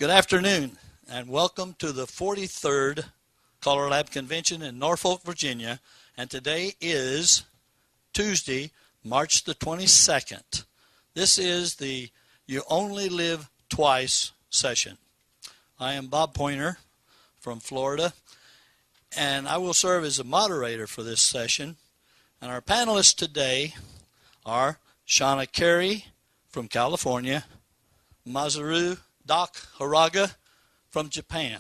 Good afternoon, and welcome to the 43rd CALLERLAB Convention in Norfolk, Virginia. And today is Tuesday, March the 22nd. This is the You Only Live Twice session. I am Bob Poyner from Florida, and I will serve as a moderator for this session. And our panelists today are Shauna Kaaria from California, Masaharu Hiraga from Japan.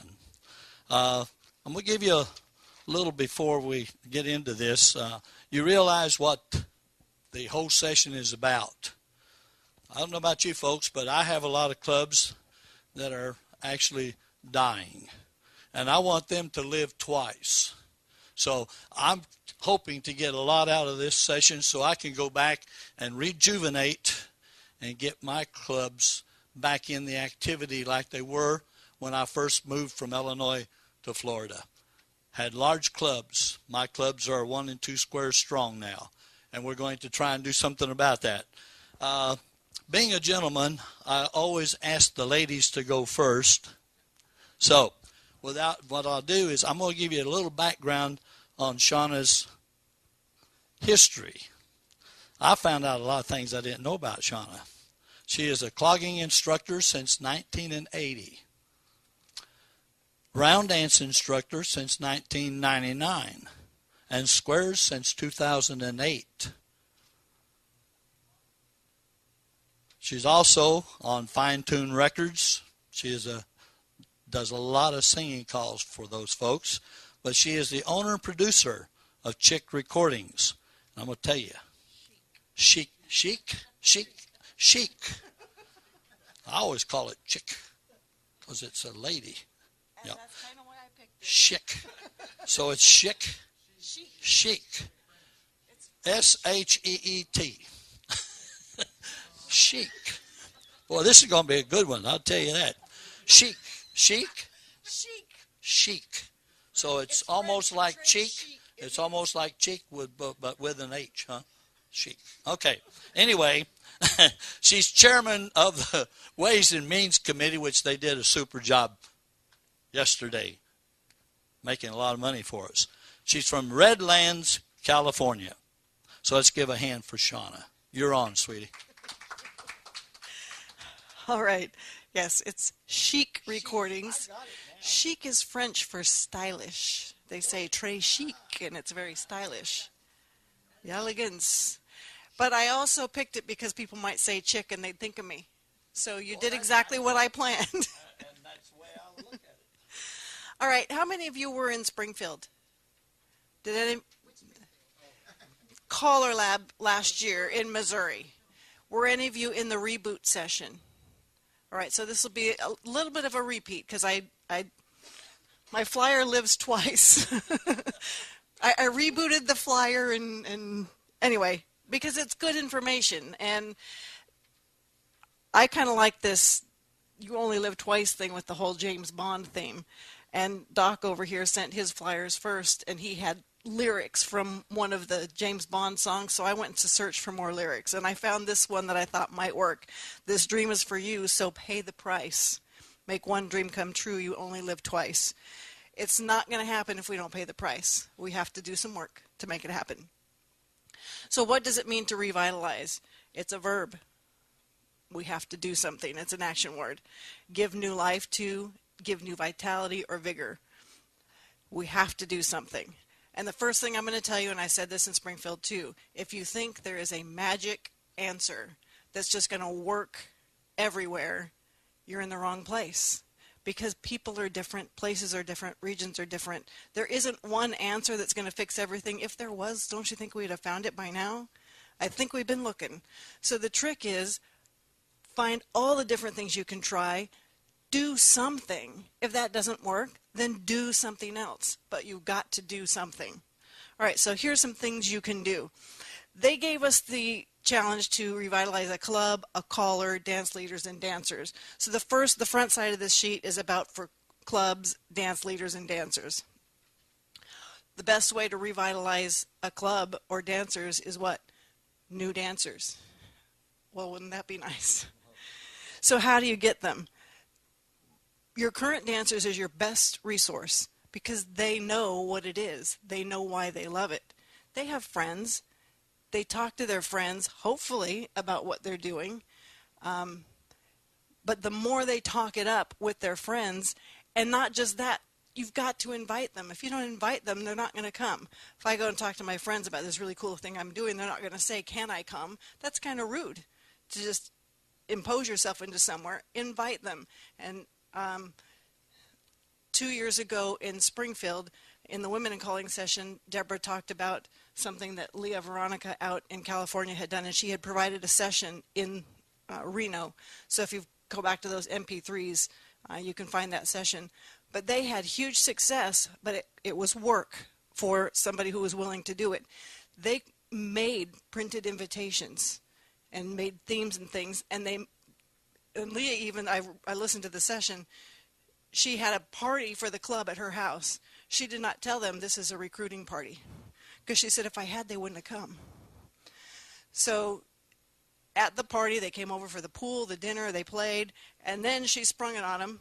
I'm going to give you a little before we get into this. You realize what the whole session is about. I don't know about you folks, but I have a lot of clubs that are actually dying, and I want them to live twice. So I'm hoping to get a lot out of this session so I can go back and rejuvenate and get my clubs back in the activity like they were when I first moved from Illinois to Florida. Had large clubs. My clubs are 1 and 2 squares strong now, and we're going to try and do something about that. Being a gentleman, I always ask the ladies to go first. So what I'll do is I'm going to give you a little background on Shauna's history. I found out a lot of things I didn't know about Shauna. She is a clogging instructor since 1980. Round dance instructor since 1999. And squares since 2008. She's also on Fine Tune Records. She does a lot of singing calls for those folks. But she is the owner and producer of Chic Recordings. And I'm going to tell you, chic. I always call it chick because it's a lady. And yep. That's kind of why I picked it. Chic. So it's chic. Chic. S-H-E-E-T. Chic. Boy, this is going to be a good one. I'll tell you that. Chic. So it's almost like cheek. It's almost like cheek, but with an H, huh? Chic. Okay. Anyway, she's chairman of the Ways and Means Committee, which they did a super job yesterday, making a lot of money for us. She's from Redlands, California. So let's give a hand for Shauna. You're on, sweetie. All right. Yes, it's Chic Recordings. Chic is French for stylish. They say très chic, and it's very stylish. The elegance. But I also picked it because people might say chick and they'd think of me. So you did exactly what I planned. And that's the way I look at it. All right. How many of you were in Springfield? Did any? CALLERLAB last year in Missouri. Were any of you in the reboot session? All right. So this will be a little bit of a repeat because my flyer lives twice. I rebooted the flyer and anyway, because it's good information. And I kind of like this you only live twice thing with the whole James Bond theme. And Doc over here sent his flyers first, and he had lyrics from one of the James Bond songs, so I went to search for more lyrics. And I found this one that I thought might work. This dream is for you, so pay the price. Make one dream come true, you only live twice. It's not going to happen if we don't pay the price. We have to do some work to make it happen. So what does it mean to revitalize? It's a verb. We have to do something. It's an action word. Give new life to, give new vitality or vigor. We have to do something. And the first thing I'm going to tell you, and I said this in Springfield too, if you think there is a magic answer that's just going to work everywhere, you're in the wrong place. Because people are different, places are different, regions are different. There isn't one answer that's going to fix everything. If there was, don't you think we'd have found it by now? I think we've been looking. So the trick is find all the different things you can try. Do something. If that doesn't work, then do something else. But you've got to do something. All right, so here's some things you can do. They gave us the challenge to revitalize a club, a caller, dance leaders, and dancers. So the front side of this sheet is about for clubs, dance leaders, and dancers. The best way to revitalize a club or dancers is what? New dancers. Well, wouldn't that be nice? So how do you get them? your current dancers is your best resource because they know what it is. They know why they love it. They have friends. They talk to their friends, hopefully, about what they're doing. But the more they talk it up with their friends, and not just that, you've got to invite them. If you don't invite them, they're not going to come. If I go and talk to my friends about this really cool thing I'm doing, they're not going to say, can I come? That's kind of rude to just impose yourself into somewhere. Invite them. And 2 years ago in Springfield, in the Women in Calling session, Deborah talked about something that Leah Veronica out in California had done, and she had provided a session in Reno. So if you go back to those MP3s, you can find that session. But they had huge success, but it was work for somebody who was willing to do it. They made printed invitations and made themes and things, and Leah even, I listened to the session, she had a party for the club at her house. She did not tell them this is a recruiting party because she said if I had, they wouldn't have come. So at the party, they came over for the pool, the dinner, they played, and then she sprung it on them.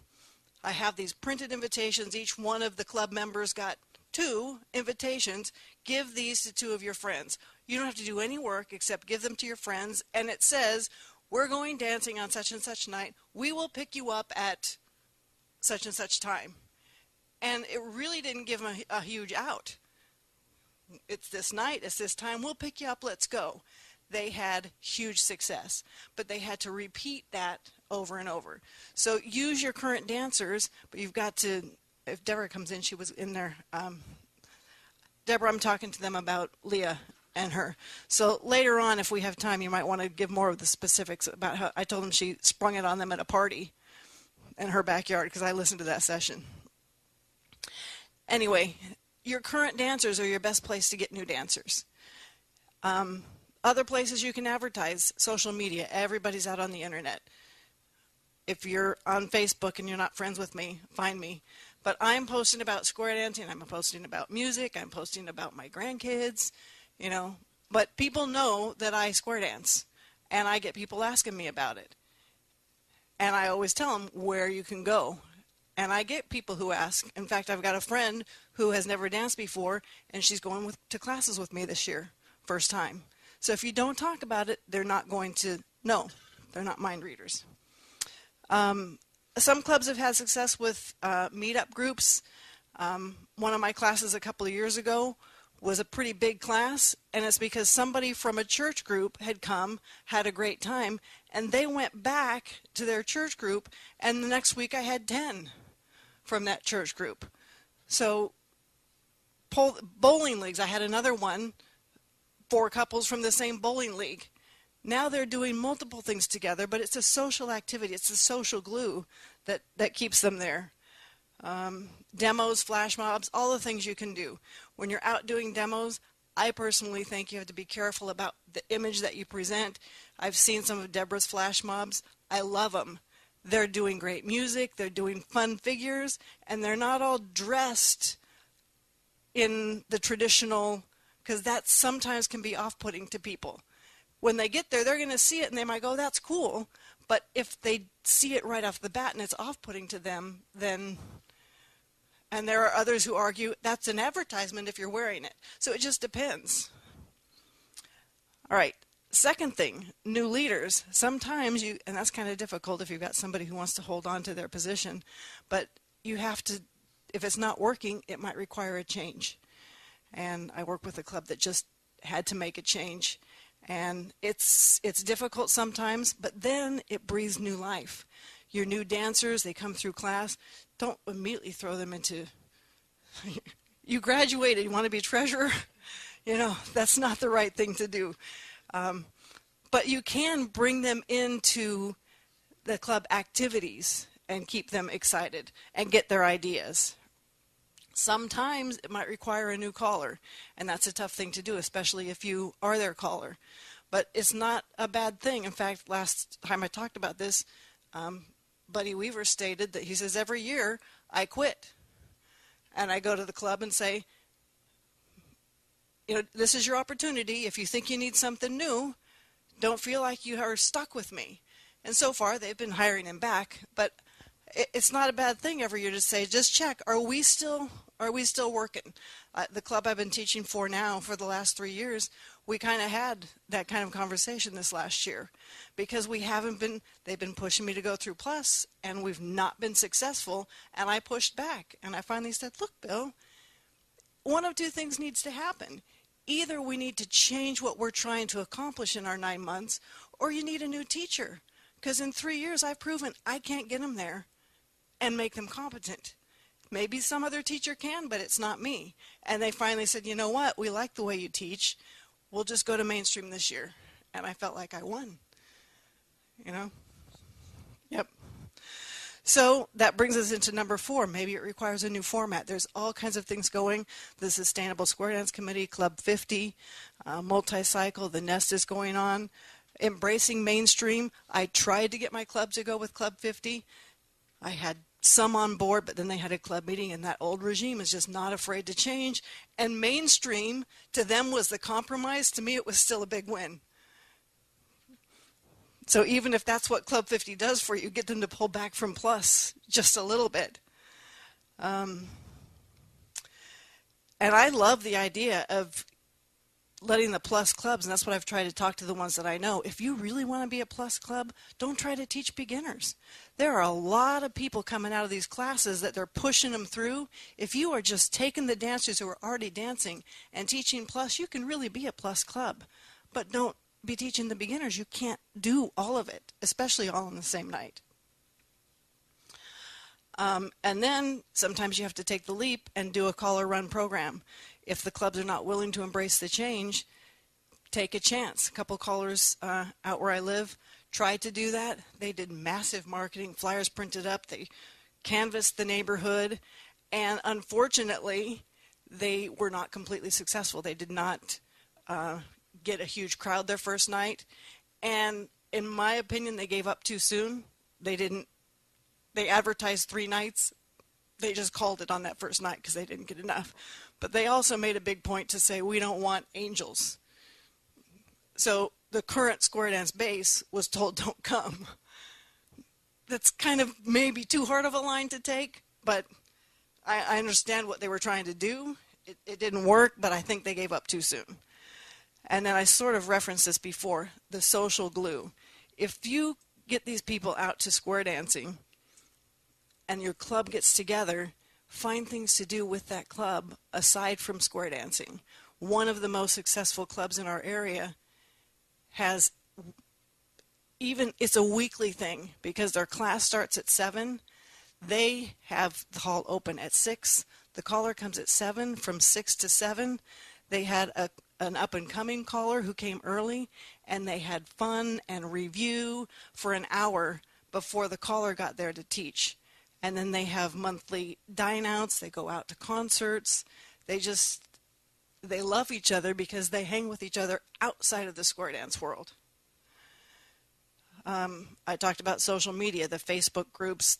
I have these printed invitations. Each one of the club members got 2 invitations. Give these to 2 of your friends. You don't have to do any work except give them to your friends, and it says, we're going dancing on such and such night. We will pick you up at such and such time. And it really didn't give them a huge out. It's this night, it's this time, we'll pick you up, let's go. They had huge success, but they had to repeat that over and over. So use your current dancers, but you've got to, if Deborah comes in, she was in there. Deborah, I'm talking to them about Leah and her. So later on, if we have time, you might want to give more of the specifics about how I told them she sprung it on them at a party in her backyard because I listened to that session. Anyway, your current dancers are your best place to get new dancers. Other places you can advertise, social media. Everybody's out on the internet. If you're on Facebook and you're not friends with me, find me. But I'm posting about square dancing. I'm posting about music. I'm posting about my grandkids, you know. But people know that I square dance, and I get people asking me about it. And I always tell them where you can go. And I get people who ask. In fact, I've got a friend who has never danced before, and she's going to classes with me this year, first time. So if you don't talk about it, they're not going to know. They're not mind readers. Some clubs have had success with meetup groups. One of my classes a couple of years ago was a pretty big class, and it's because somebody from a church group had come, had a great time, and they went back to their church group, and the next week I had 10 from that church group. So bowling leagues, I had another one, 4 couples from the same bowling league. Now they're doing multiple things together, but it's a social activity. It's the social glue that keeps them there. Demos, flash mobs, all the things you can do. When you're out doing demos, I personally think you have to be careful about the image that you present. I've seen some of Deborah's flash mobs. I love them. They're doing great music. They're doing fun figures, and they're not all dressed in the traditional, because that sometimes can be off-putting to people. When they get there, they're going to see it, and they might go, that's cool. But if they see it right off the bat and it's off-putting to them, then, and there are others who argue, that's an advertisement if you're wearing it. So it just depends. All right, second thing, new leaders. Sometimes you, and that's kind of difficult if you've got somebody who wants to hold on to their position, but you have to, if it's not working, it might require a change. And I work with a club that just had to make a change. And it's difficult sometimes, but then it breathes new life. Your new dancers, they come through class. Don't immediately throw them into, you graduated, you want to be treasurer? You know, that's not the right thing to do. But you can bring them into the club activities and keep them excited and get their ideas. Sometimes it might require a new caller, and that's a tough thing to do, especially if you are their caller. But it's not a bad thing. In fact, last time I talked about this, Buddy Weaver stated that he says, every year I quit. And I go to the club and say, you know, this is your opportunity. If you think you need something new, don't feel like you are stuck with me. And so far, they've been hiring him back. But it's not a bad thing every year to say, just check, are we still working? The club I've been teaching for now for the last 3 years, we kind of had that kind of conversation this last year because they've been pushing me to go through plus and we've not been successful, and I pushed back and I finally said, look, Bill, one of two things needs to happen. Either we need to change what we're trying to accomplish in our 9 months, or you need a new teacher, because in 3 years I've proven I can't get them there and make them competent. Maybe some other teacher can, but it's not me. And they finally said, you know what, we like the way you teach. We'll just go to mainstream this year. And I felt like I won. You know? Yep. So that brings us into number 4. Maybe it requires a new format. There's all kinds of things going. The Sustainable Square Dance Committee, Club 50, multi-cycle, the Nest is going on. Embracing mainstream. I tried to get my club to go with Club 50. I had some on board, but then they had a club meeting, and that old regime is just not afraid to change. And mainstream, to them, was the compromise. To me, it was still a big win. So even if that's what Club 50 does for you, get them to pull back from plus just a little bit. And I love the idea of letting the plus clubs, and that's what I've tried to talk to the ones that I know. If you really want to be a plus club, don't try to teach beginners. There are a lot of people coming out of these classes that they're pushing them through. If you are just taking the dancers who are already dancing and teaching plus, you can really be a plus club. But don't be teaching the beginners. You can't do all of it, especially all on the same night. And then sometimes you have to take the leap and do a call or run program. If the clubs are not willing to embrace the change, take a chance. A couple callers out where I live tried to do that. They did massive marketing, flyers printed up, they canvassed the neighborhood, and unfortunately, they were not completely successful. They did not get a huge crowd their first night, and in my opinion, they gave up too soon. They advertised 3 nights. They just called it on that first night because they didn't get enough. But they also made a big point to say, we don't want angels. So the current square dance base was told, don't come. That's kind of maybe too hard of a line to take, but I understand what they were trying to do. It didn't work, but I think they gave up too soon. And then I sort of referenced this before, the social glue. If you get these people out to square dancing and your club gets together, find things to do with that club aside from square dancing. One of the most successful clubs in our area has it's a weekly thing because their class starts at 7. They have the hall open at 6. The caller comes at 7. From 6 to 7, they had an up-and-coming caller who came early, and they had fun and review for an hour before the caller got there to teach. And then they have monthly dine-outs. They go out to concerts. They love each other because they hang with each other outside of the square dance world. I talked about social media, the Facebook groups.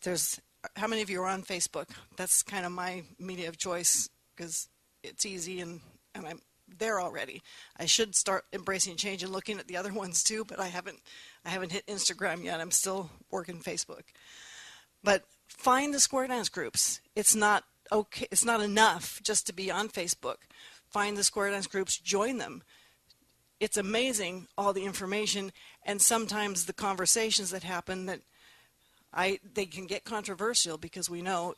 How many of you are on Facebook? That's kind of my media of choice because it's easy and I'm there already. I should start embracing change and looking at the other ones too, but I haven't hit Instagram yet. I'm still working Facebook. But find the square dance groups. It's not okay. It's not enough just to be on Facebook. Find the square dance groups, join them. It's amazing, all the information, and sometimes the conversations that happen that they can get controversial because we know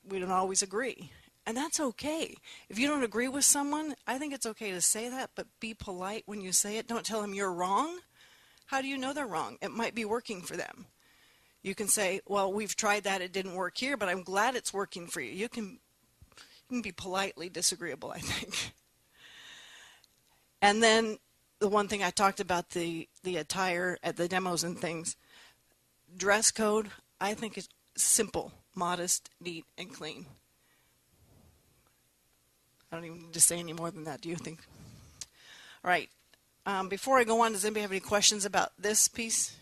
we don't always agree. And that's okay. If you don't agree with someone, I think it's okay to say that, but be polite when you say it. Don't tell them you're wrong. How do you know they're wrong? It might be working for them. You can say, well, we've tried that, it didn't work here, but I'm glad it's working for you. You can be politely disagreeable, I think. And then the one thing I talked about, the attire at the demos and things, dress code, I think is simple, modest, neat, and clean. I don't even need to say any more than that, do you think? All right. Before I go on, does anybody have any questions about this piece?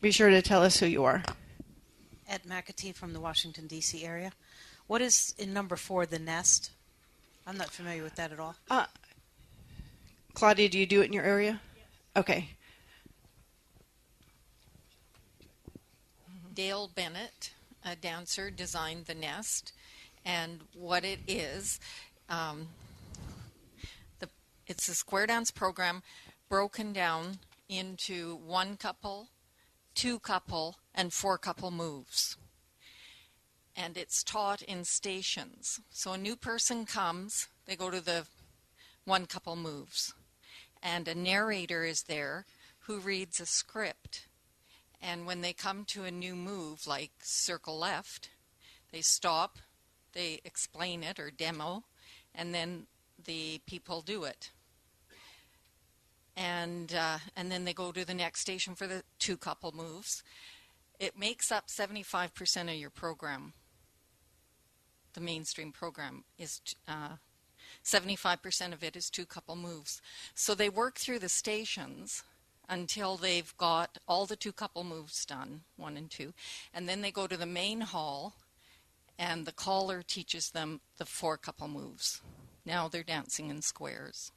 Be sure to tell us who you are. Ed McAtee from the Washington, D.C. area. What is in number 4, the Nest? I'm not familiar with that at all. Claudia, do you do it in your area? Okay. Dale Bennett, a dancer, designed the nest, and what it is, it's a square dance program broken down into 1 couple, 2 couple, and 4 couple moves. And it's taught in stations. So a new person comes, they go to the 1 couple moves, and a narrator is there who reads a script. And when they come to a new move, like circle left, they stop, they explain it or demo, and then the people do it. And then they go to the next station for the 2 couple moves. It makes up 75% of your program. The mainstream program is 75% of it is 2 couple moves. So they work through the stations until they've got all the 2 couple moves done, 1 and 2. And then they go to the main hall, and the caller teaches them the 4 couple moves. Now they're dancing in squares.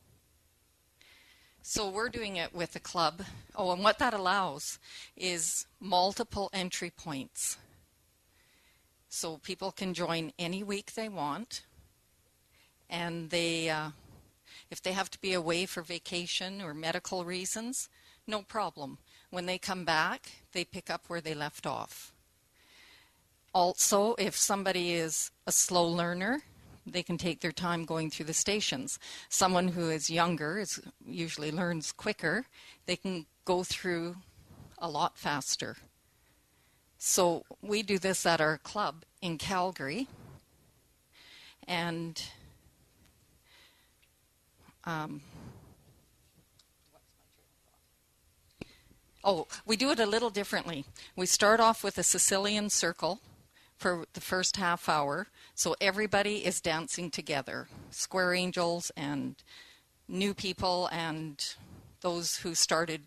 So we're doing it with a club. Oh, and what that allows is multiple entry points. So people can join any week they want, and they, if they have to be away for vacation or medical reasons, no problem. When they come back, they pick up where they left off. Also, if somebody is a slow learner, they can take their time going through the stations. Someone who is younger usually learns quicker. They can go through a lot faster. So we do this at our club in Calgary. And we do it a little differently. We start off with a Sicilian circle for the first half hour, so everybody is dancing together, square angels and new people and those who started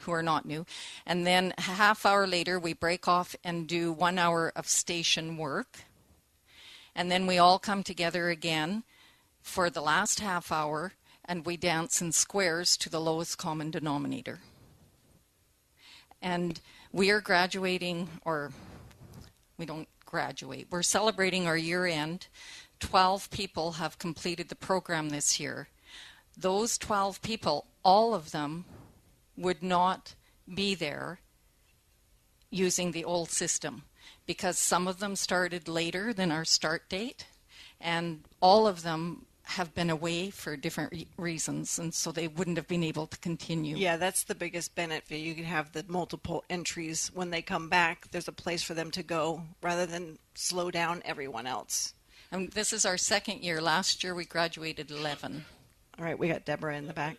who are not new. And then a half hour later, we break off and do 1 hour of station work. And then we all come together again for the last half hour, and we dance in squares to the lowest common denominator. And we are graduating, or we don't graduate. We're celebrating our year end. 12 people have completed the program this year. Those 12 people, all of them would not be there using the old system because some of them started later than our start date, and all of them have been away for different reasons, and so they wouldn't have been able to continue. Yeah, that's the biggest benefit. You can have the multiple entries. When they come back, there's a place for them to go rather than slow down everyone else. And this is our second year. Last year we graduated 11. All right, we got Deborah in the back.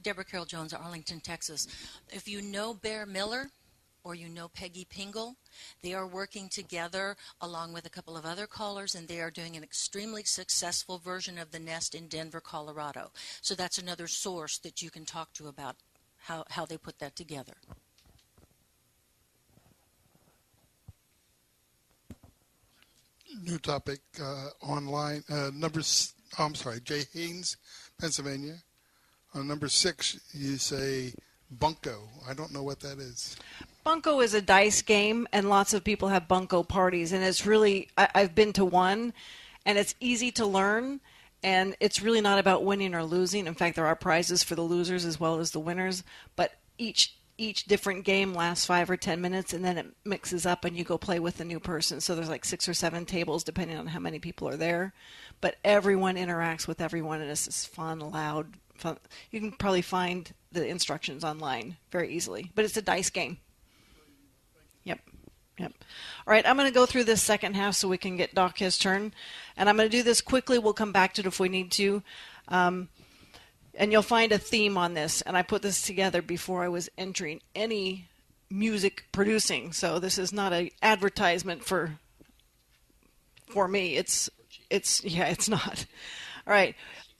Deborah Carroll Jones, Arlington, Texas. If you know Bear Miller, or you know Peggy Pingle, they are working together along with a couple of other callers, and they are doing an extremely successful version of the nest in Denver, Colorado. So that's another source that you can talk to about how they put that together. New topic online. Jay Haynes, Pennsylvania. On number 6, you say bunco. I don't know what that is. Bunco is a dice game, and lots of people have bunco parties, and it's really, I've been to one, and it's easy to learn, and it's really not about winning or losing. In fact, there are prizes for the losers as well as the winners, but each different game lasts 5 or 10 minutes, and then it mixes up, and you go play with a new person. So there's like 6 or 7 tables, depending on how many people are there, but everyone interacts with everyone, and it's just fun, loud, fun. You can probably find the instructions online very easily, but it's a dice game. Yep. All right, I'm going to go through this second half so we can get Doc his turn. And I'm going to do this quickly. We'll come back to it if we need to. And you'll find a theme on this. And I put this together before I was entering any music producing. So this is not an advertisement for me. It's not. All right,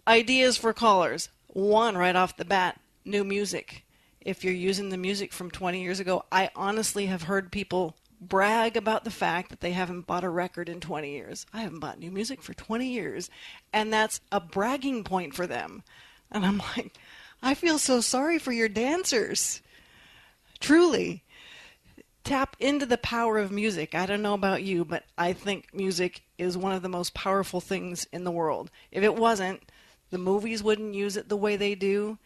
ideas for callers. 1 right off the bat, new music. if you're using the music from 20 years ago, I honestly have heard people brag about the fact that they haven't bought a record in 20 years. I haven't bought new music for 20 years. And that's a bragging point for them. And I'm like, I feel so sorry for your dancers. Truly. Tap into the power of music. I don't know about you, but I think music is one of the most powerful things in the world. If it wasn't, the movies wouldn't use it the way they do.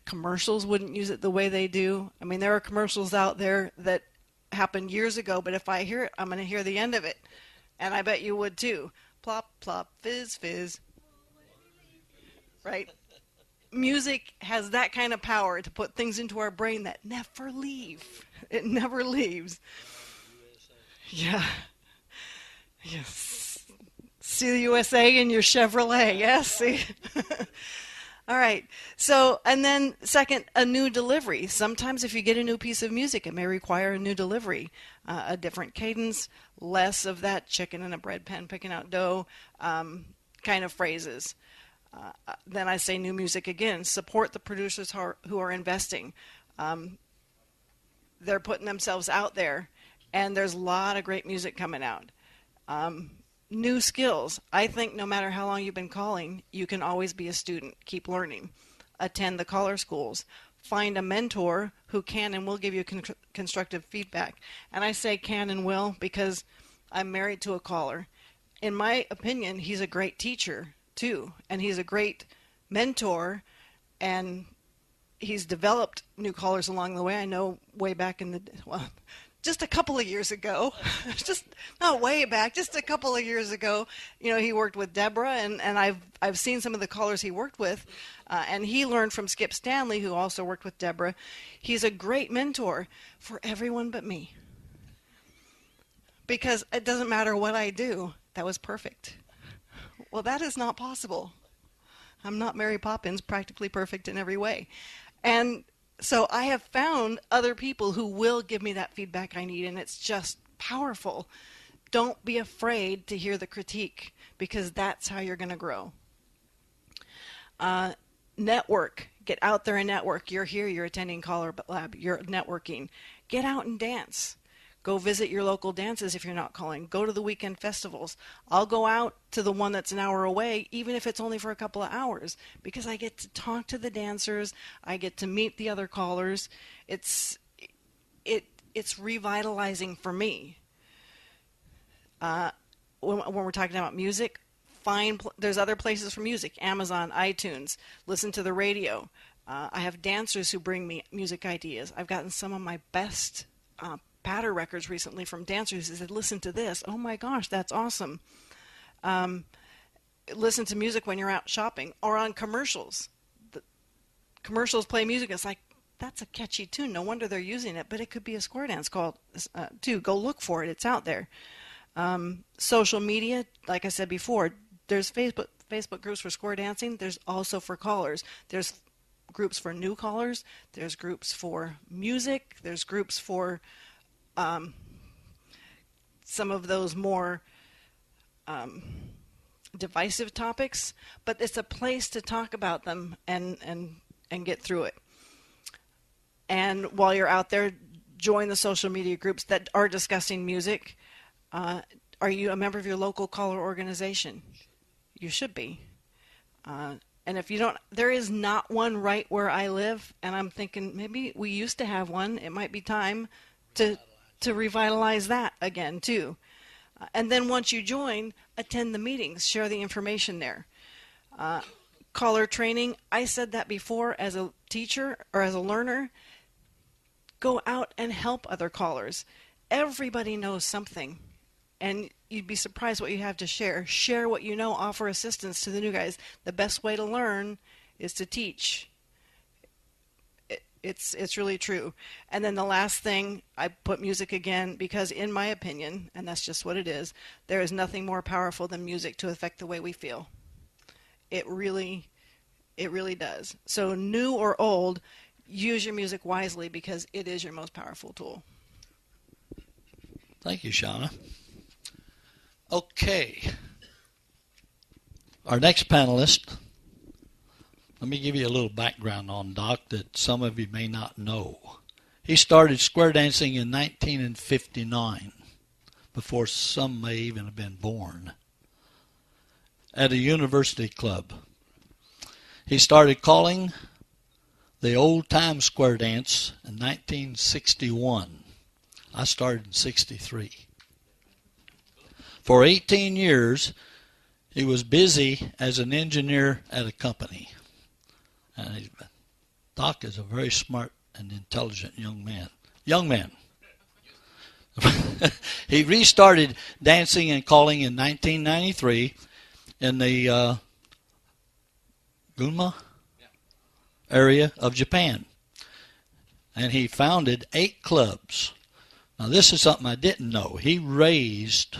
Commercials wouldn't use it the way they do. I mean, there are commercials out there that happened years ago, but if I hear it, I'm going to hear the end of it. And I bet you would too. Plop, plop, fizz, fizz. Right? Music has that kind of power to put things into our brain that never leave. It never leaves. Yeah. Yes. See the USA in your Chevrolet. Yes. See? All right. So, and then second, a new delivery. Sometimes if you get a new piece of music, it may require a new delivery, a different cadence, less of that chicken in a bread pan picking out dough kind of phrases. Then I say new music again. Support the producers who are investing. They're putting themselves out there, and there's a lot of great music coming out. New skills. I think no matter how long you've been calling, you can always be a student. Keep learning. Attend the caller schools. Find a mentor who can and will give you constructive feedback. And I say can and will because I'm married to a caller. In my opinion, he's a great teacher too, and he's a great mentor, and he's developed new callers along the way. I know way back in the, well, just a couple of years ago, just not way back, just a couple of years ago, you know, he worked with Deborah, and I've seen some of the callers he worked with, and he learned from Skip Stanley, who also worked with Deborah. He's a great mentor for everyone but me, because it doesn't matter what I do, that was perfect. Well, that is not possible. I'm not Mary Poppins, practically perfect in every way. And so I have found other people who will give me that feedback I need, and it's just powerful. Don't be afraid to hear the critique, because that's how you're going to grow. Network. Get out there and network. You're here, you're attending CALLERLAB, you're networking. Get out and dance. Go visit your local dances if you're not calling. Go to the weekend festivals. I'll go out to the one that's an hour away, even if it's only for a couple of hours, because I get to talk to the dancers. I get to meet the other callers. It's revitalizing for me. When we're talking about music, there's other places for music. Amazon, iTunes. Listen to the radio. I have dancers who bring me music ideas. I've gotten some of my best patter records recently from dancers who said, listen to this. Oh my gosh, that's awesome. Listen to music when you're out shopping or on commercials. The commercials play music. It's like, that's a catchy tune. No wonder they're using it, but it could be a square dance called too. Go look for it. It's out there. Social media, like I said before, there's Facebook groups for square dancing. There's also for callers. There's groups for new callers. There's groups for music. There's groups for some of those more divisive topics, but it's a place to talk about them and get through it. And while you're out there, join the social media groups that are discussing music. Are you a member of your local caller organization? You should be. And if you don't, there is not one right where I live, and I'm thinking maybe we used to have one. It might be time to revitalize that again too. And then once you join, attend the meetings, share the information there. Caller training, I said that before as a teacher or as a learner, go out and help other callers. Everybody knows something, and you'd be surprised what you have to share. Share what you know, offer assistance to the new guys. The best way to learn is to teach. It's really true. And then the last thing, I put music again because in my opinion, and that's just what it is, there is nothing more powerful than music to affect the way we feel. It really does. So new or old, use your music wisely because it is your most powerful tool. Thank you, Shauna. Okay. Our next panelist Let me give you a little background on Doc that some of you may not know. He started square dancing in 1959, before some may even have been born, at a university club. He started calling the old-time square dance in 1961. I started in 63. For 18 years, he was busy as an engineer at a company. And Doc is a very smart and intelligent young man. Young man. He restarted dancing and calling in 1993 in the Gunma area of Japan. And he founded 8 clubs. Now this is something I didn't know. He raised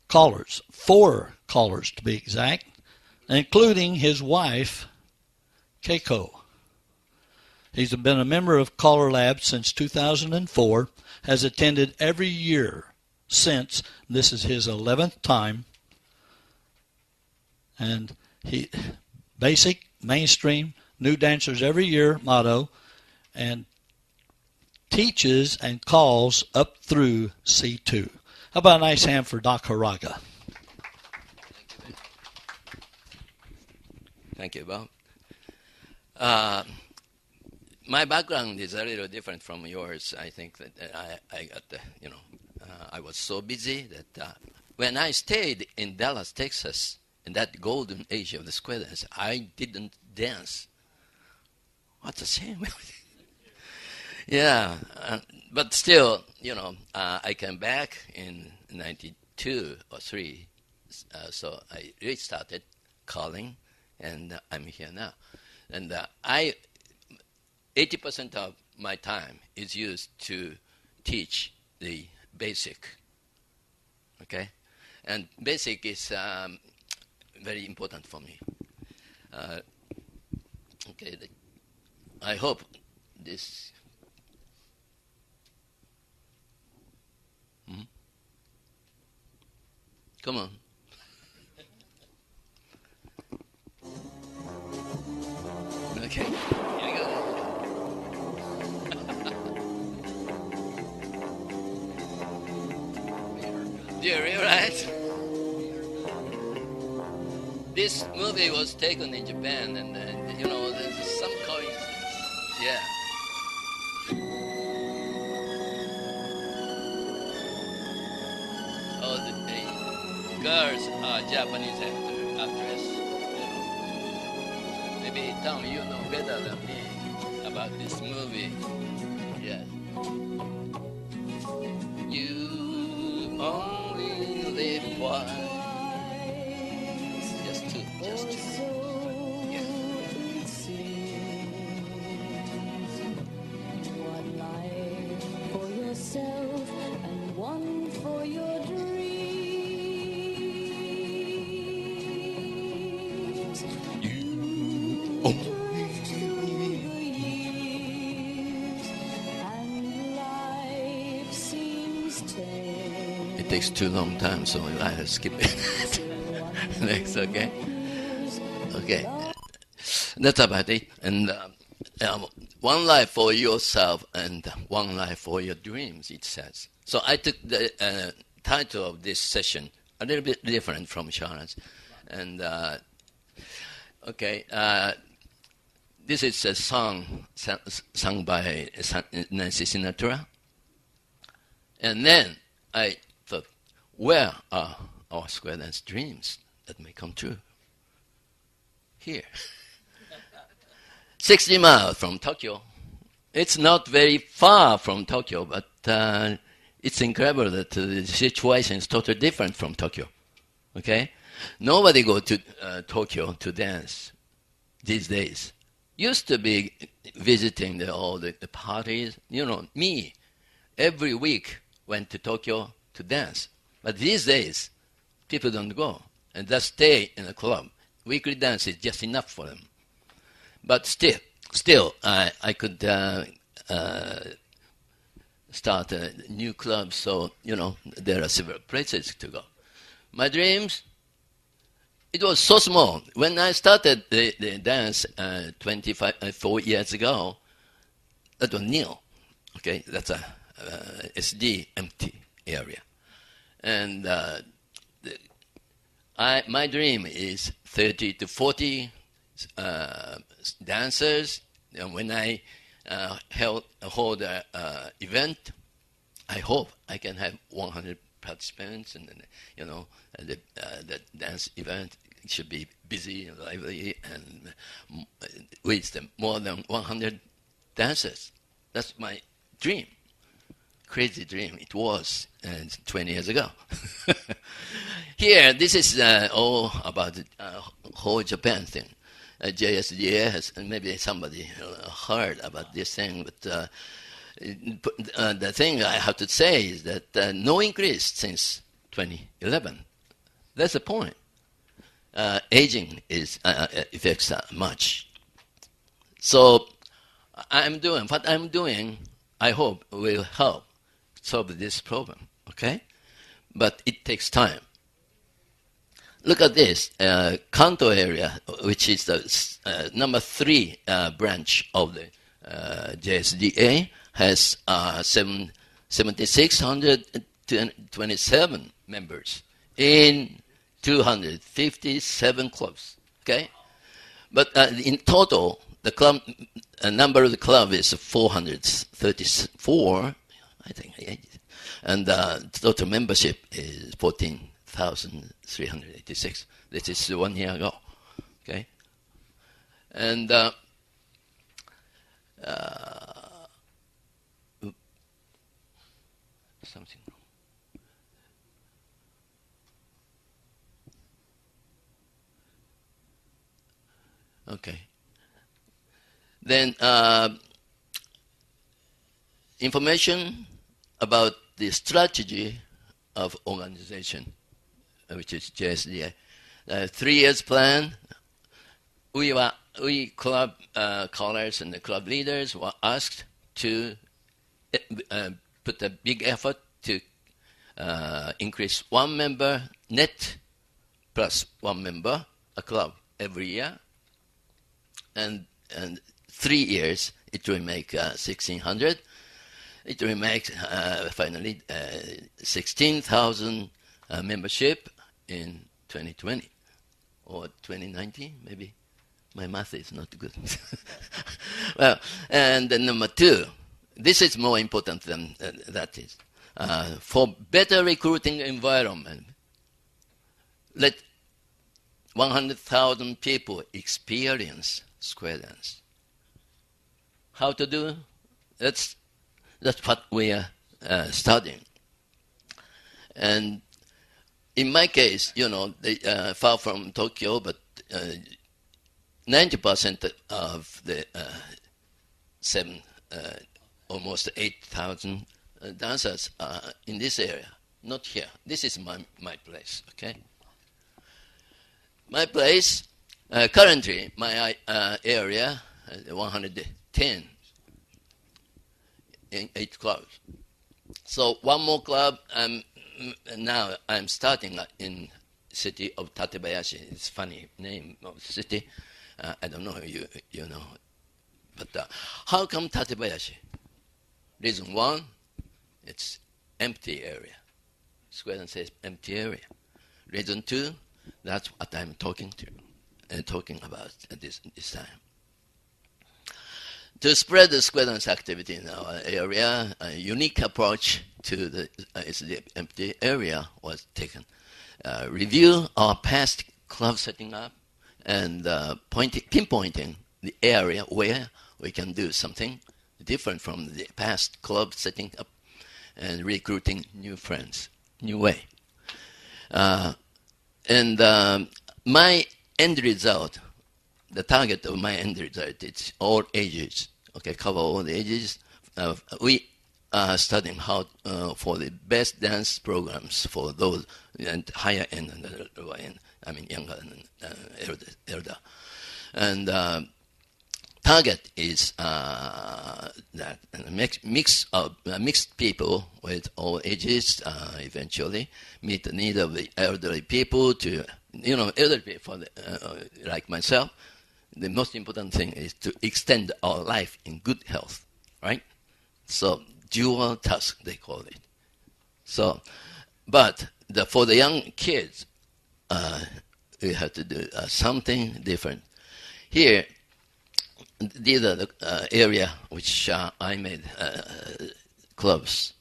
callers, 4 callers to be exact, including his wife, Keiko. He's been a member of CALLERLAB since 2004, has attended every year since. This is his 11th time. And he basic, mainstream, new dancers every year motto, and teaches and calls up through C2. How about a nice hand for Doc Hiraga? Thank you, Bob. My background is a little different from yours. I think that I got I was so busy that when I stayed in Dallas, Texas, in that golden age of the square dance, I didn't dance. What a shame. Yeah, but still, I came back in 92 or 3, so I restarted calling, and I'm here now. And 80% of my time is used to teach the basic, okay? And basic is very important for me. Okay, I hope this... Come on. Okay, here we go. Jerry, right? This movie was taken in Japan, and there's some coincidence. Yeah. Oh, the girls are Japanese actress. Maybe Tom, you know better than me about this movie. Yes. You only live once. Just two. Yeah. One life for yourself and one for your dreams. You drift through the years and life seems tame. It takes too long time, so I'll skip it. Next, okay? Okay. That's about it. And one life for yourself and one life for your dreams, it says. So I took the title of this session a little bit different from Shauna's. And, this is a song sung by Nancy Sinatra. And then I thought, where are our square dance dreams that may come true? Here. 60 miles from Tokyo. It's not very far from Tokyo, but it's incredible that the situation is totally different from Tokyo. Okay? Nobody go to Tokyo to dance these days. Used to be visiting all the parties. Me, every week went to Tokyo to dance. But these days, people don't go and just stay in a club. Weekly dance is just enough for them. But still, I could start a new club, so, there are several places to go. My dreams it was so small. When I started the dance 4 years ago, that was nil. Okay, that's a SD empty area. And my dream is 30 to 40 dancers. And when I hold an event, I hope I can have 100 participants, and the dance event should be busy and lively, and with more than 100 dancers. That's my dream. Crazy dream. It was 20 years ago. Here, this is all about the whole Japan thing. JSDA has, and maybe somebody heard about this thing, but the thing I have to say is that no increase since 2011. That's the point. Aging affects much. So what I'm doing, I hope will help solve this problem, okay? But it takes time. Look at this, Kanto area, which is the number 3 branch of the JSDA, has 7,627 members in 257 clubs, okay? But in total, the club number of the club is 434, I think, and total membership is 14,386. This is 1 year ago, okay? And something wrong. Okay. Then information about the strategy of organization, which is JSDA. 3 years plan. We club callers and the club leaders were asked to put a big effort to increase 1 member net plus 1 member a club every year, and 3 years it will make 1,600. It will make finally 16,000 membership in 2020 or 2019, maybe. My math is not good. Well, and then number 2, this is more important than that is. For better recruiting environment, let 100,000 people experience square dance. How to do? That's what we are studying. And in my case, far from Tokyo, but 90% of the almost 8,000 dancers are in this area, not here. This is my place, okay? My place, currently, my area, 110 in 8 clubs. So 1 more club, now I'm starting in city of Tatebayashi. It's funny name of city. I don't know you know. But how come Tatebayashi? Reason 1, it's empty area. Sweden says empty area. Reason 2, that's what I'm talking about at this time. To spread the square dance activity in our area, a unique approach to the empty area was taken. Review our past club setting up and pinpointing the area where we can do something different from the past club setting up and recruiting new friends, new way. And my end result, the target of my end result, it's all ages, okay, cover all the ages. We are studying how for the best dance programs for those and higher end and lower end, I mean younger and elder. And target is that mixed people with all ages eventually meet the need of the elderly people to, elderly people like myself. The most important thing is to extend our life in good health, right? So dual task, they call it. So, but for the young kids, we have to do something different. Here, these are the area which I made clubs,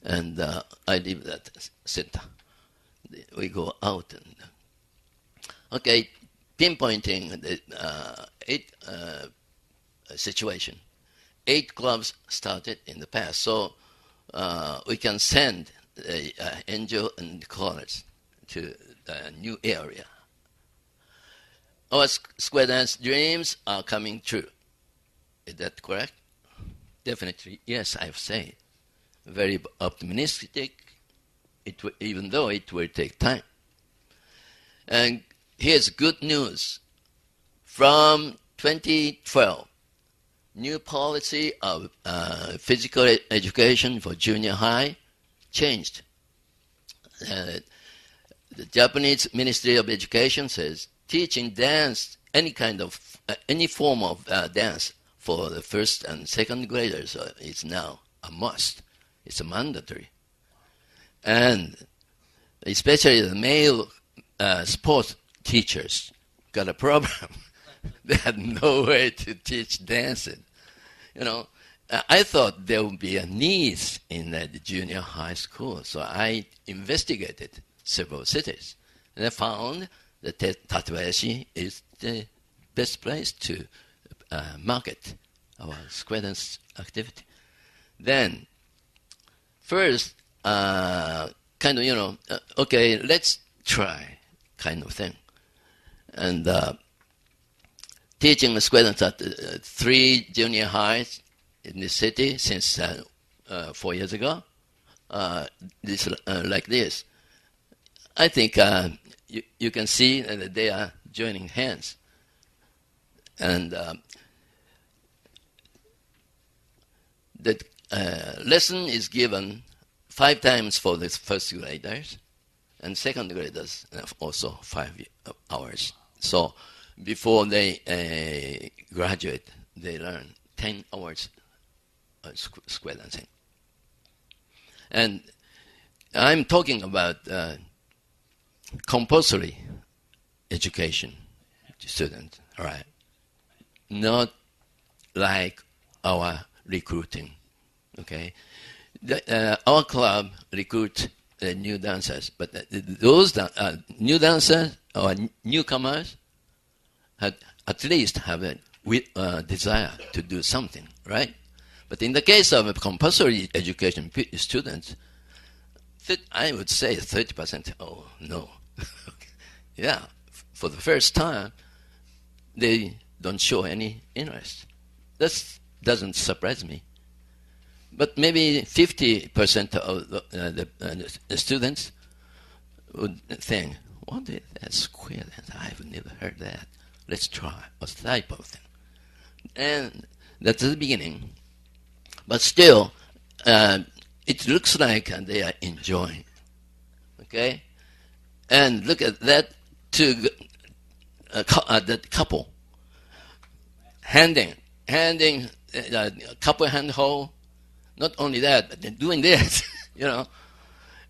and I live at center. We go out and pinpointing the 8 situation. 8 clubs started in the past, so we can send angel and callers to a new area. Our square dance dreams are coming true. Is that correct? Definitely, yes, I've said. Very optimistic, even though it will take time. And here's good news. From 2012, new policy of physical education for junior high changed. The Japanese Ministry of Education says teaching dance, any form of dance for the first and second graders is now a must. It's a mandatory. And especially the male sports teachers got a problem. They had no way to teach dancing. I thought there would be a need in the junior high school, so I investigated several cities. And I found that Tatsubayashi is the best place to market our square dance activity. Then, first, let's try kind of thing. And teaching square dance at 3 junior highs in the city since 4 years ago, like this. I think you can see that they are joining hands. And the lesson is given 5 times for the first graders, and second graders also 5 hours. So before they graduate, they learn 10 hours square dancing. And I'm talking about compulsory education to students, right? Not like our recruiting, okay? Our club recruit new dancers, but those new dancers or newcomers had at least have a desire to do something, right? But in the case of compulsory education students, I would say 30%, oh no. Yeah, for the first time, they don't show any interest. That doesn't surprise me. But maybe 50% of the students would think, what is that square dance? I've never heard that. Let's try a type of thing. And that's the beginning. But still, it looks like they are enjoying. Okay? And look at that that couple. Handing couple hand hold. Not only that, but they're doing this,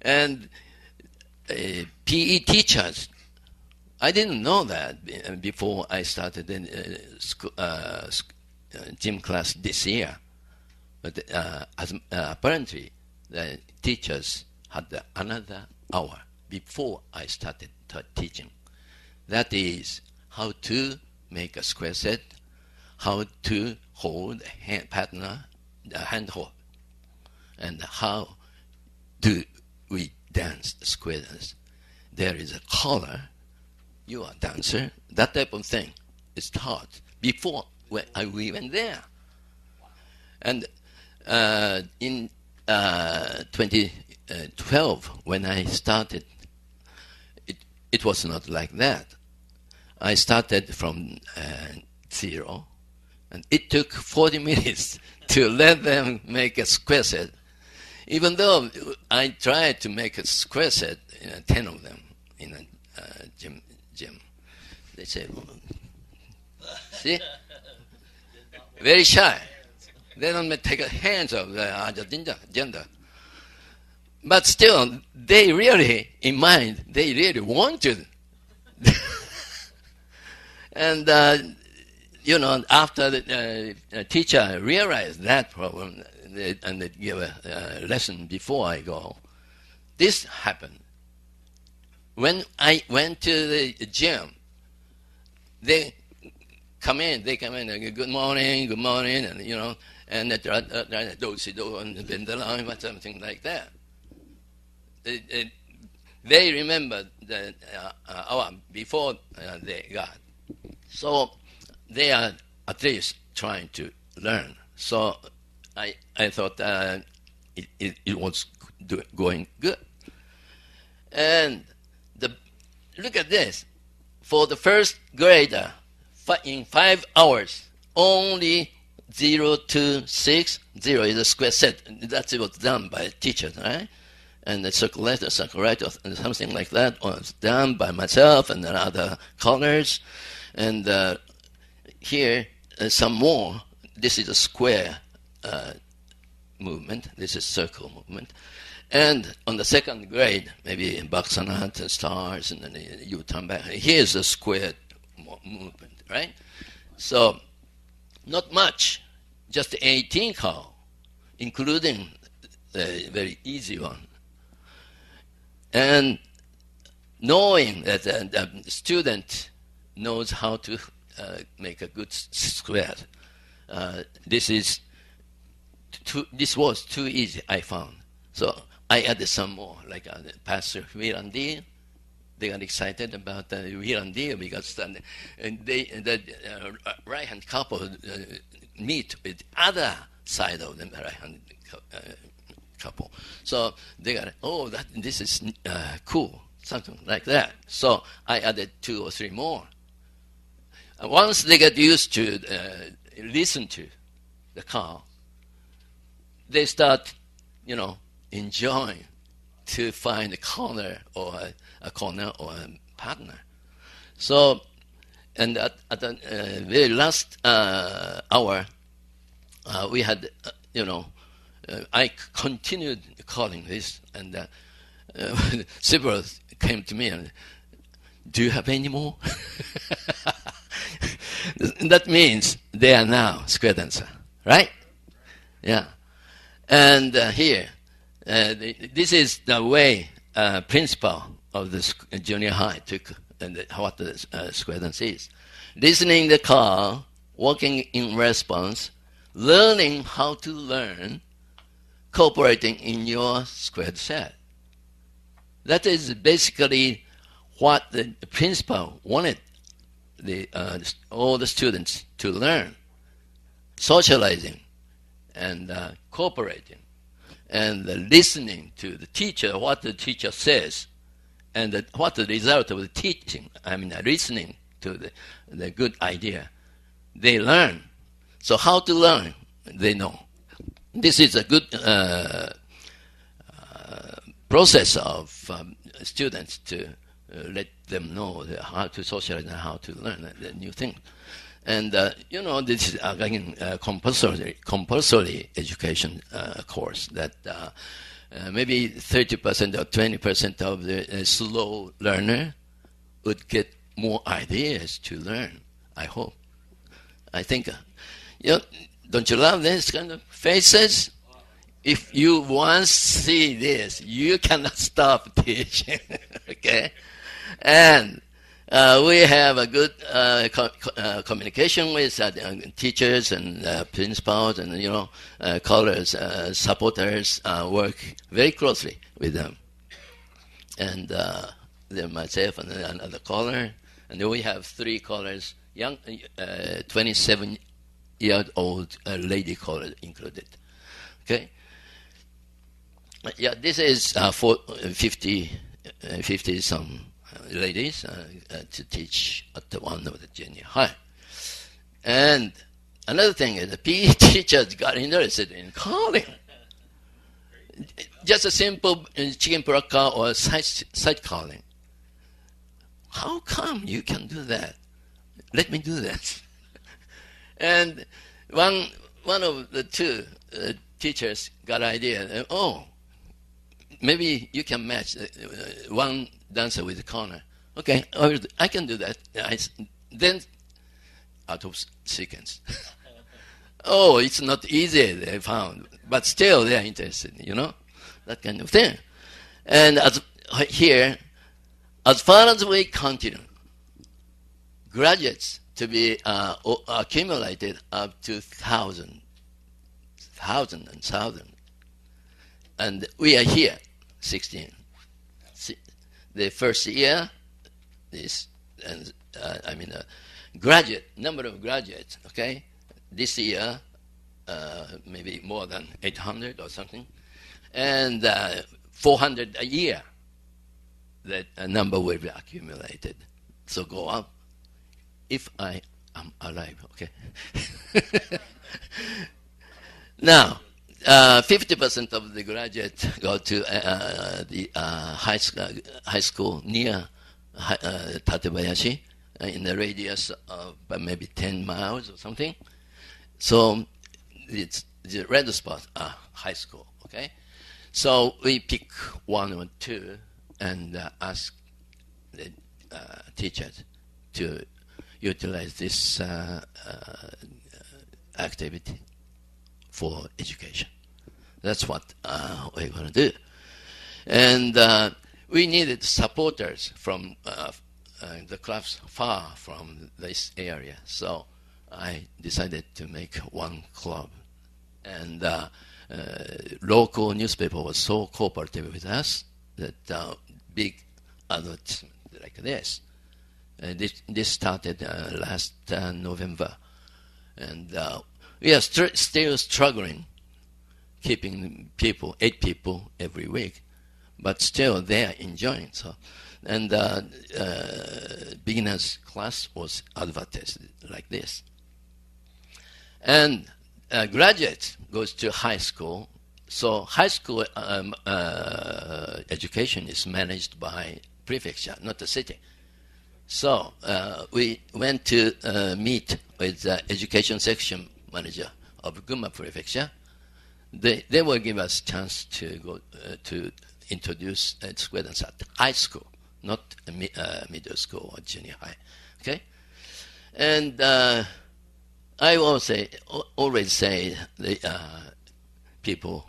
And PE teachers, I didn't know that before I started in gym class this year. But apparently, the teachers had another hour before I started teaching. That is how to make a square set, how to hold a partner, the hand hold, and how do we dance square dance. There is a collar, you are a dancer, that type of thing is taught before we went there. And in 2012, when I started, it was not like that. I started from 0 And it took 40 minutes to let them make a square set. Even though I tried to make a square set, 10 of them in a gym. They said, see? Very shy. They don't take hands of the gender. But still, they really, in mind, they really wanted. And, after the teacher realized that problem, and they give a lesson before I go, this happened. When I went to the gym, they come in, and good morning, and and bend the line, or something like that. They remembered the hour before they got. So they are at least trying to learn. So I thought it was going good. And look at this. For the first grader, in 5 hours, only 0, 2, 6, 0 is a square set. That was done by a teacher, right? And the circulator, and something like that was done by myself and the other colors. And here, some more. This is a square movement. This is circle movement. And on the second grade, maybe in Baksanat and stars, and then you turn back. Here's a square movement, right? So, not much, just 18 call, including the very easy one. And knowing that the student knows how to make a good square, this was too easy, I found. So I added some more, like Pastor Wirandi. They got excited about Wirandi because the right-hand couple meet with the other side of the right-hand couple. So they got, this is cool, something like that. So I added 2 or 3 more. Once they get used to listen to the call, they start, enjoying to find a corner or a partner. So, and at the very last hour, we had, I continued calling this, and several came to me and, do you have any more? That means they are now square dancer, right? Yeah. And here, this is the way principal of the junior high took and what the square dance is. Listening the call, working in response, learning how to learn, cooperating in your squared set. That is basically what the principal wanted all the students to learn. Socializing and cooperating and listening to the teacher, what the teacher says, and what the result of the teaching, listening to the good idea. They learn. So how to learn, they know. This is a good process of students to let them know how to socialize and how to learn the new thing. And, this is again compulsory education course that maybe 30% or 20% of the slow learner would get more ideas to learn, I hope. I think, don't you love this kind of faces? If you once see this, you cannot stop teaching, okay? And we have a good communication with teachers and principals and, callers, supporters, work very closely with them. And then myself and another caller. And then we have 3 callers, young, 27-year-old lady caller included. Okay? Yeah, this is for 50-some ladies to teach at one of the junior high. And another thing is the PE teachers got interested in calling. Just a simple chicken paraca or side calling. How come you can do that? Let me do that. And one of the two teachers got idea. Oh, maybe you can match one dancer with the corner. Okay, I can do that. Then out of sequence. Oh, it's not easy, they found. But still, they're interested, that kind of thing. And here, as far as we continue, graduates to be accumulated up to 1,000 and 1,000. And we are here, 16. The first year is, number of graduates, okay? This year, maybe more than 800 or something. And 400 a year, that number will be accumulated. So go up, if I am alive, okay? Now, 50% of the graduates go to the high school near Tatebayashi, in the radius of maybe 10 miles or something. So it's the red spot are high school, okay? So we pick one or two and ask the teachers to utilize this activity for education. That's what we're going to do. And we needed supporters from the clubs far from this area. So I decided to make one club. And local newspaper was so cooperative with us that big advertisement like this. This started last November. And we are still struggling keeping 8 people every week, but still they are enjoying. So, and beginners class was advertised like this. And graduate goes to high school. So high school education is managed by prefecture, not the city. So we went to meet with the education section manager of Gunma Prefecture. They will give us chance to go to introduce students at high school, not middle school or junior high. Okay, and I always say the people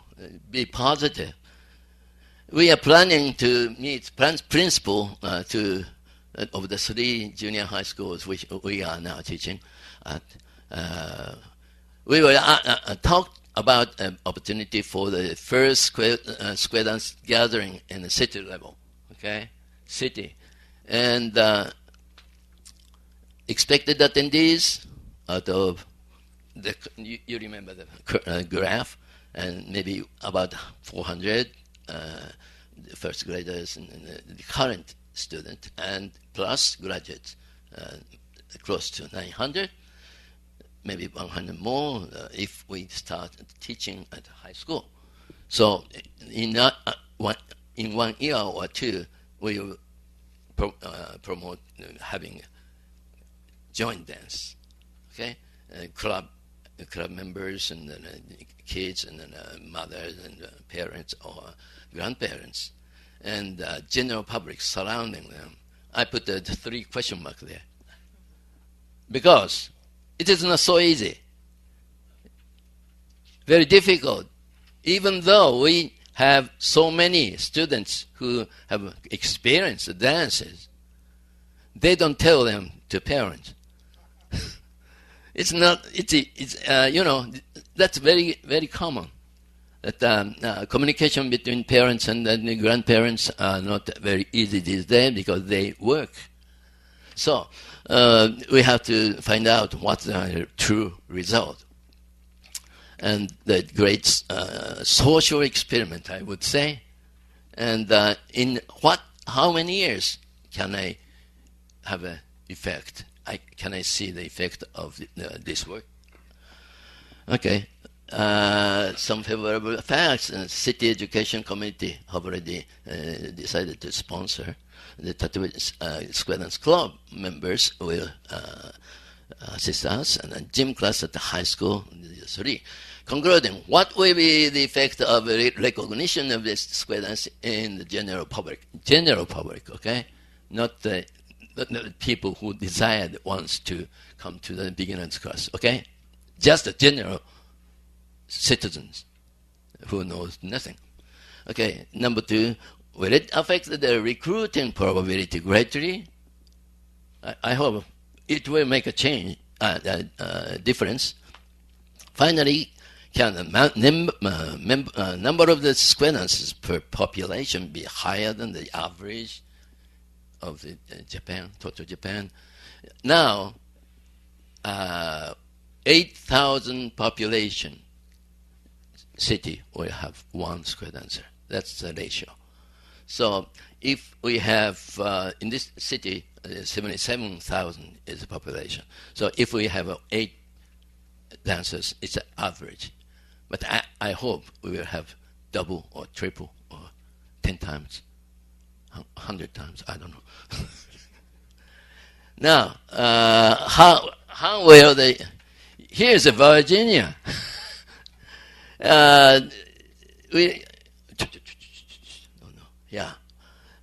be positive. We are planning to meet principal of the 3 junior high schools which we are now teaching at. We will talk about an opportunity for the first square dance gathering in the city level, okay, city, and expected attendees out of the you remember the graph, and maybe about 400 first graders and the current student, and plus graduates, close to 900. Maybe 100 more if we start teaching at high school. So in 1 year or 2, we will promote having joint dance, okay? Club members and kids and mothers and parents or grandparents and general public surrounding them. I put the 3 question marks there because it is not so easy. Very difficult. Even though we have so many students who have experienced the dances, they don't tell them to parents. It's not. It's that's very very common. That communication between parents and the grandparents are not very easy these days because they work. So we have to find out what's the true result. And the great social experiment, I would say. And how many years can I have an effect? Can I see the effect of this work? Okay. Some favorable facts. City Education Committee have already decided to sponsor the Tattoo Square Dance Club members will assist us, and then gym class at the high school, 3. Concluding, what will be the effect of recognition of this square dance in the general public? General public, okay? Not the people who desired wants to come to the beginner's class, okay? Just the general citizens who knows nothing. Okay, number 2, will it affect the recruiting probability greatly? I hope it will make a change, difference. Finally, can the number of the square dances per population be higher than the average of the Japan, total Japan? Now, 8,000 population city will have 1 square dancer. That's the ratio. So if we have, in this city, 77,000 is the population. So if we have 8 dancers, it's an average. But I hope we will have double or triple or 10 times, 100 times, I don't know. Now, how will they... Here's Virginia.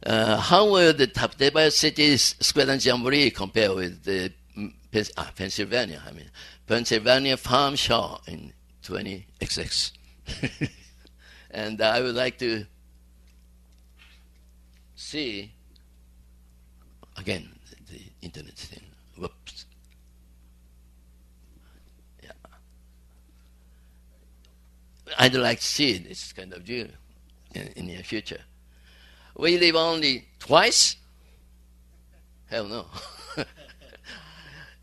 How will the Tapdeba City's Square Dance Jamboree compare with the Pennsylvania? I mean, Pennsylvania Farm Show in 20XX. And I would like to see, again, the internet thing. Whoops. Yeah. I'd like to see this kind of deal in the near future. We live only twice? Hell no.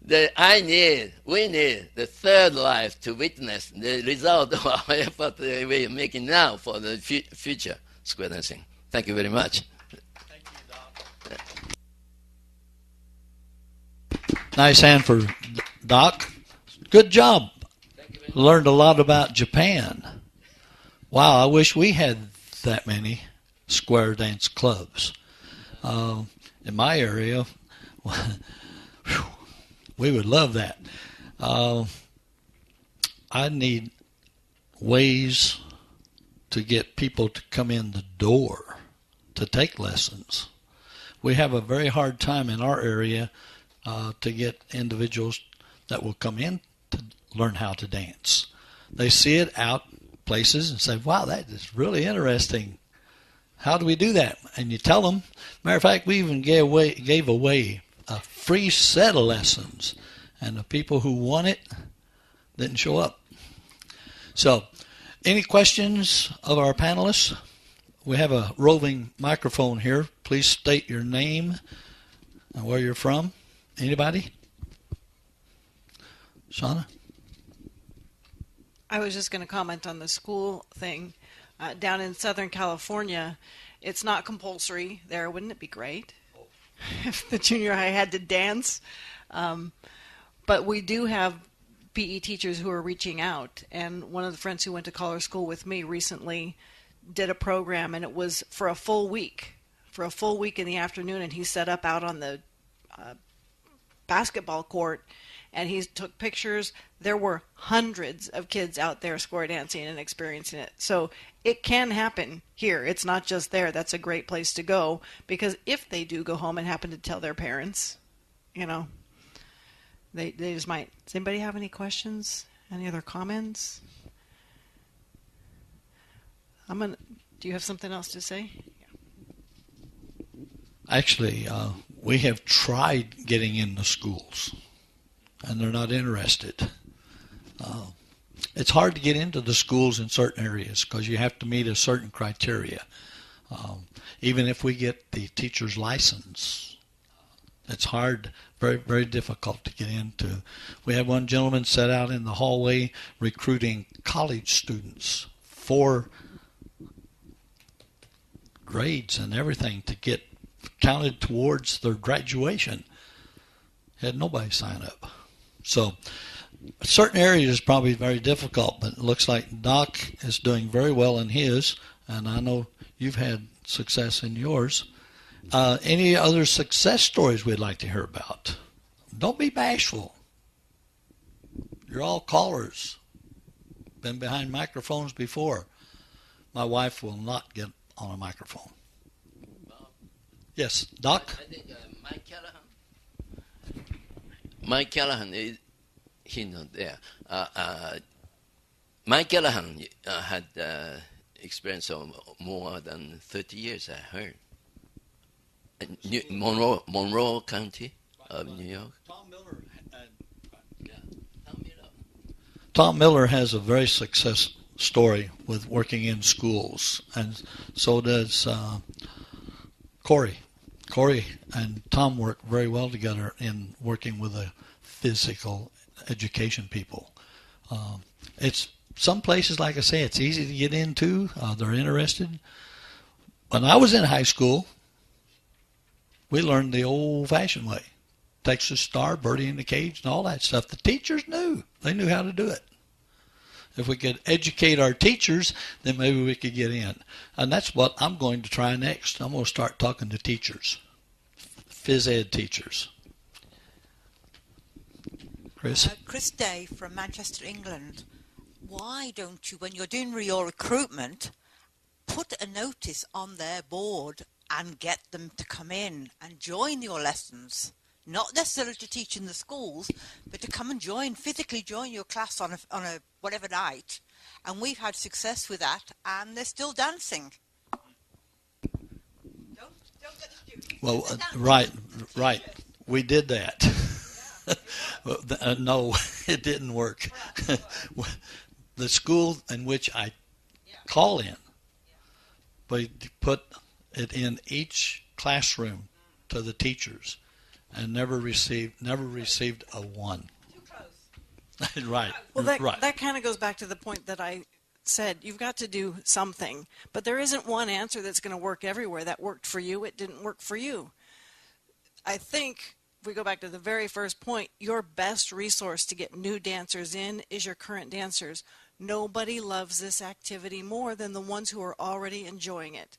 We need the third life to witness the result of our effort we are making now for the future square dancing. Thank you very much. Thank you, Doc. Nice hand for Doc. Good job. Learned a lot about Japan. Wow, I wish we had that many square dance clubs. In my area, we would love that. I need ways to get people to come in the door to take lessons. We have a very hard time in our area to get individuals that will come in to learn how to dance. They see it out places and say, wow, that is really interesting. How do we do that? And you tell them. Matter of fact, we even gave away a free set of lessons, and the people who won it didn't show up. So, any questions of our panelists? We have a roving microphone here. Please state your name and where you're from. Anybody? Shauna? I was just going to comment on the school thing. Down in Southern California, it's not compulsory there. Wouldn't it be great if the junior high had to dance? But we do have PE teachers who are reaching out. And one of the friends who went to color school with me recently did a program, and it was for a full week. For a full week in the afternoon, and he set up out on the basketball court, and he took pictures. There were hundreds of kids out there square dancing and experiencing it. So it can happen here. It's not just there. That's a great place to go, because if they do go home and happen to tell their parents, they just might. Does anybody have any questions? Any other comments? Do you have something else to say? Actually, we have tried getting in the schools, and they're not interested. It's hard to get into the schools in certain areas because you have to meet a certain criteria. Even if we get the teacher's license, it's hard, very, very difficult to get into. We had one gentleman set out in the hallway recruiting college students for grades and everything to get counted towards their graduation. Had nobody sign up. So certain areas is probably very difficult, but it looks like Doc is doing very well in his, and I know you've had success in yours. Any other success stories we'd like to hear about? Don't be bashful. You're all callers. Been behind microphones before. My wife will not get on a microphone. Yes, Doc? I think Mike Callahan, he's not there. Mike Callahan had experience of more than 30 years, I heard. Monroe County of New York. Tom Miller has a very success story with working in schools, and so does Corey. Corey and Tom work very well together in working with the physical education people. It's some places, like I say, it's easy to get into. They're interested. When I was in high school, we learned the old-fashioned way. Texas Star, Birdie in the Cage, and all that stuff. The teachers knew. They knew how to do it. If we could educate our teachers, then maybe we could get in. And that's what I'm going to try next. I'm going to start talking to teachers, phys ed teachers. Chris? Chris Day from Manchester, England. Why don't you, when you're doing your recruitment, put a notice on their board and get them to come in and join your lessons? Not necessarily to teach in the schools, but to come and physically join your class on a whatever night. And we've had success with that, and they're still dancing. Don't get the students. Well, right. We did that. No, it didn't work. The school in which I call in, we put it in each classroom to the teachers, and never received a 1. Too close. Right. Well, right. that kind of goes back to the point that I said. You've got to do something, but there isn't one answer that's going to work everywhere. That worked for you, it didn't work for you. I think if we go back to the very first point, your best resource to get new dancers in is your current dancers. Nobody loves this activity more than the ones who are already enjoying it.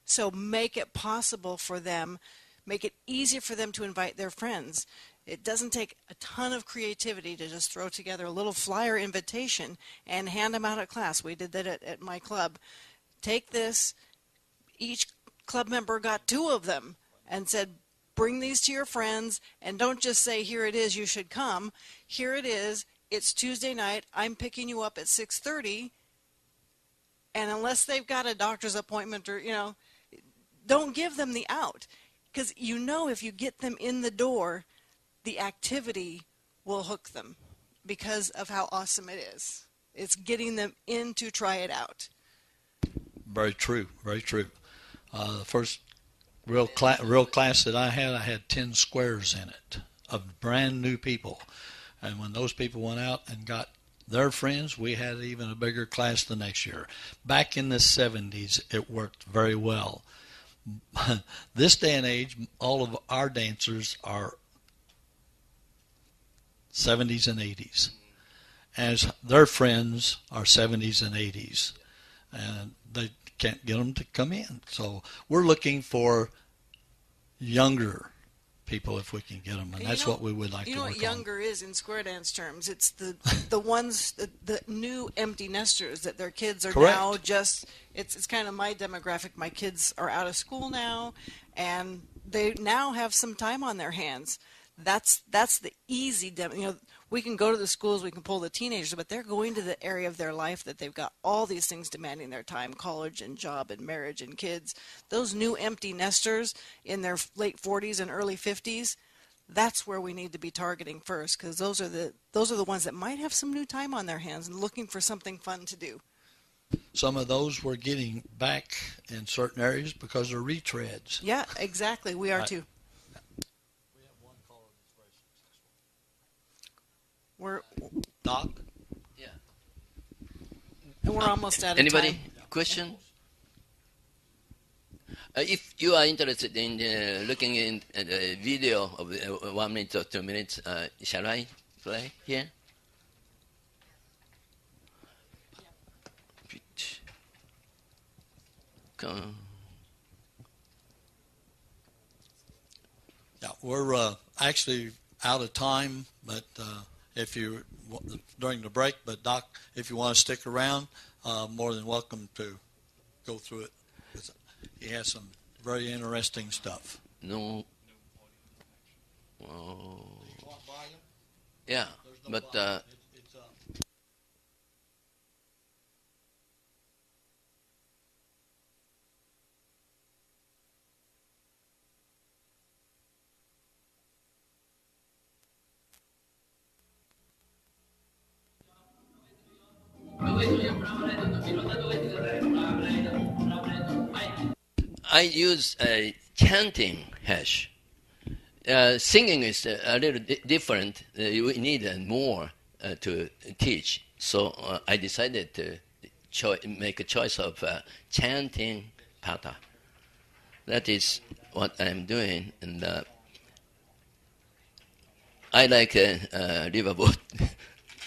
So make it possible for them. Make it easier for them to invite their friends. It doesn't take a ton of creativity to just throw together a little flyer invitation and hand them out at class. We did that at my club. Take this. Each club member got 2 of them and said, bring these to your friends, and don't just say, here it is, you should come. Here it is. It's Tuesday night. I'm picking you up at 6:30. And unless they've got a doctor's appointment or, don't give them the out. Because if you get them in the door, the activity will hook them because of how awesome it is. It's getting them in to try it out. Very true. Very true. The first real class that I had 10 squares in it of brand new people. And when those people went out and got their friends, we had even a bigger class the next year. Back in the 70s, it worked very well. This day and age, all of our dancers are 70s and 80s, as their friends are 70s and 80s, and they can't get them to come in. So we're looking for younger people if we can get them, and that's what we would like to work on. You know what younger is in square dance terms? It's the ones, the new empty nesters that their kids are Correct. now just, it's kind of my demographic. My kids are out of school now, and they now have some time on their hands. That's the easy demo. We can go to the schools, we can pull the teenagers, but they're going to the area of their life that they've got all these things demanding their time, college and job and marriage and kids. Those new empty nesters in their late 40s and early 50s, that's where we need to be targeting first, because those are the ones that might have some new time on their hands and looking for something fun to do. Some of those we're getting back in certain areas because they're retreads. Yeah, exactly. We are Right. too. We're Doc? Yeah. almost out of Anybody? time. Question? If you are interested in looking at a video of 1 minute or 2 minutes, shall I play here? Yeah, we're actually out of time, but if you during the break, but Doc, if you want to stick around, more than welcome to go through it. He has some very interesting stuff. No. Yeah, but I use a chanting hash. Singing is a little different. We need more to teach. So I decided to make a choice of chanting pata. That is what I'm doing. And I like riverboat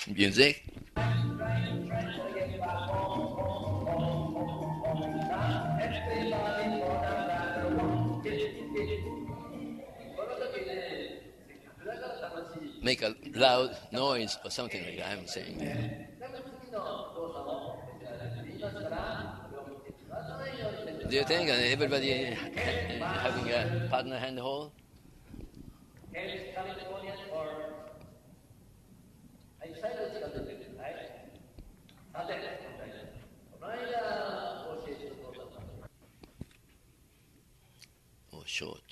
music. Make a loud noise or something like that. I'm saying that. Do you think everybody having a partner hand hold? Oh, short.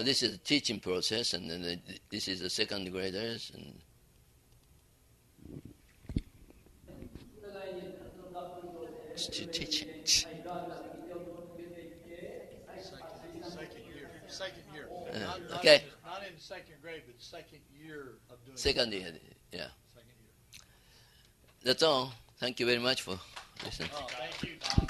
This is the teaching process, and then this is the second graders. And still teaching. Second year. Okay. Not in second grade, but second year of doing Second year, yeah. Second year. That's all. Thank you very much for listening. Oh, thank you, Tom.